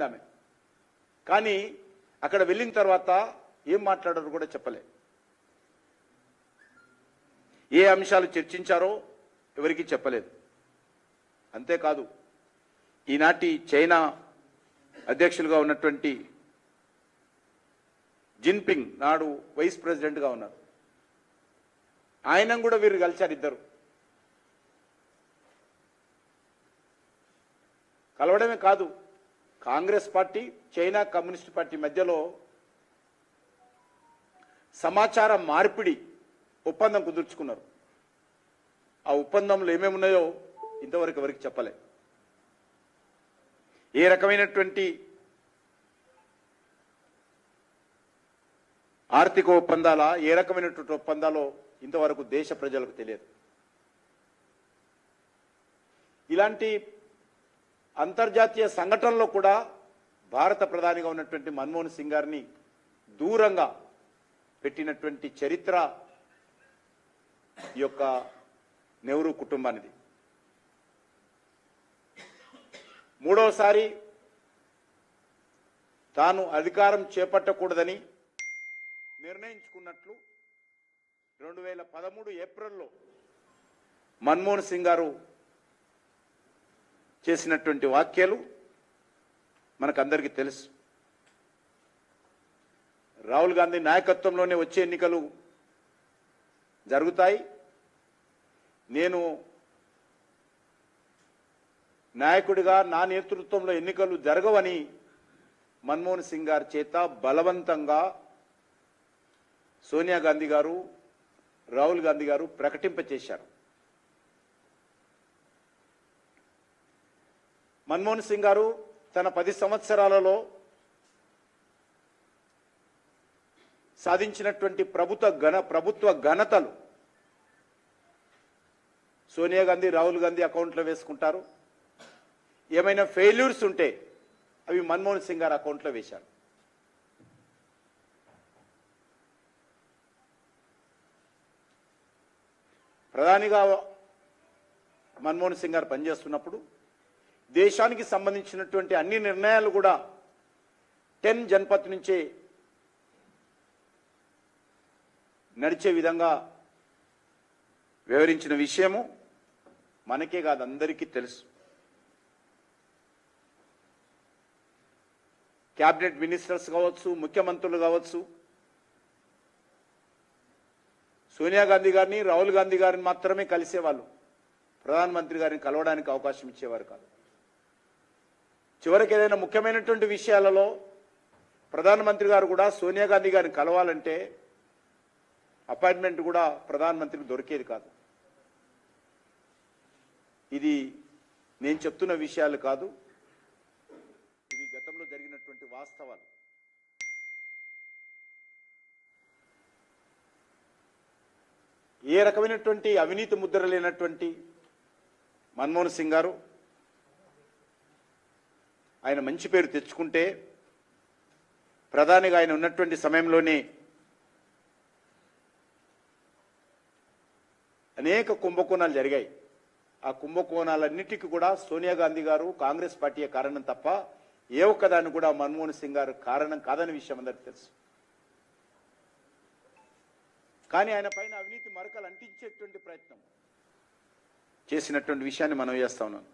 వెళ్ళింది ఆమె. కానీ అక్కడ వెళ్ళిన తర్వాత ఏం మాట్లాడారో కూడా చెప్పలే. ఏ అంశాలు చర్చించారో ఎవరికీ చెప్పలేదు. అంతేకాదు ఈనాటి చైనా అధ్యక్షులుగా ఉన్నటువంటి జిన్పింగ్ నాడు వైస్ ప్రెసిడెంట్గా ఉన్నారు. ఆయన కూడా వీరు కలిశారు. ఇద్దరు కలవడమే కాదు, Congress party China communist party మధ్యలో సమాచార మార్పిడి ఒప్పందం కుదుర్చుకున్నారు. ఆ ఒప్పందంలో ఏమేమి ఉన్నాయో ఇంతవరకు ఎవరికి చెప్పలే. ఏ రకమైనటువంటి ఆర్థిక ఒప్పందాలా, ఏ రకమైనటువంటి ఒప్పందాలో ఇంతవరకు దేశ ప్రజలకు తెలియదు. ఇలాంటి అంతర్జాతీయ సంఘటనలో కూడా భారత ప్రధానిగా ఉన్నటువంటి మన్మోహన్ సింగ్ గారిని దూరంగా పెట్టినటువంటి చరిత్ర ఈ యొక్క నెహ్రూ కుటుంబానిది. మూడవసారి తాను అధికారం చేపట్టకూడదని నిర్ణయించుకున్నట్లు 2013 ఏప్రిల్లో మన్మోహన్ సింగ్ గారు చేసినటువంటి వ్యాఖ్యలు మనకందరికీ తెలుసు. రాహుల్ గాంధీ నాయకత్వంలోనే వచ్చే ఎన్నికలు జరుగుతాయి, నేను నాయకుడిగా నా నేతృత్వంలో ఎన్నికలు జరగవని మన్మోహన్ సింగ్ గారి చేత బలవంతంగా సోనియా గాంధీ గారు, రాహుల్ గాంధీ గారు ప్రకటింపచేశారు. మన్మోహన్ సింగ్ గారు తన 10 సంవత్సరాలలో సాధించినటువంటి ప్రభుత్వ ఘనతలు సోనియా గాంధీ, రాహుల్ గాంధీ అకౌంట్లో వేసుకుంటారు. ఏమైనా ఫెయిల్యూర్స్ ఉంటే అవి మన్మోహన్ సింగ్ గారు అకౌంట్లో వేశారు. ప్రధానిగా మన్మోహన్ సింగ్ గారు పనిచేస్తున్నప్పుడు దేశానికి సంబంధించినటువంటి అన్ని నిర్ణయాలు కూడా 10 జన్పథ్ నుంచే నడిచే విధంగా వివరించిన విషయము మనకే కాదు అందరికీ తెలుసు. క్యాబినెట్ మినిస్టర్స్ కావచ్చు, ముఖ్యమంత్రులు కావచ్చు, సోనియా గాంధీ గారిని, రాహుల్ గాంధీ గారిని మాత్రమే కలిసేవాళ్ళు. ప్రధానమంత్రి గారిని కలవడానికి అవకాశం ఇచ్చేవారు కాదు. చివరికి ఏదైనా ముఖ్యమైనటువంటి విషయాలలో ప్రధానమంత్రి గారు కూడా సోనియా గాంధీ గారిని కలవాలంటే అపాయింట్మెంట్ కూడా ప్రధానమంత్రికి దొరికేది కాదు. ఇది నేను చెప్తున్న విషయాలు కాదు, ఇవి గతంలో జరిగినటువంటి వాస్తవాలు. ఏ రకమైనటువంటి అవినీతి ముద్ర లేనటువంటి మన్మోహన్ సింగ్ గారు ఆయన మంచి పేరు తెచ్చుకుంటే ప్రధానిగా ఆయన ఉన్నటువంటి సమయంలోనే అనేక కుంభకోణాలు జరిగాయి. ఆ కుంభకోణాలన్నిటికీ కూడా సోనియా గాంధీ గారు, కాంగ్రెస్ పార్టీ కారణం తప్ప ఏ ఒక్కదాన్ని కూడా మన్మోహన్ సింగ్ గారు కారణం కాదని విషయం అందరికీ తెలుసు. కానీ ఆయన పైన అవినీతి మరకలు అంటించేటువంటి ప్రయత్నం చేసినటువంటి విషయాన్ని మనం చేస్తా ఉన్నాం.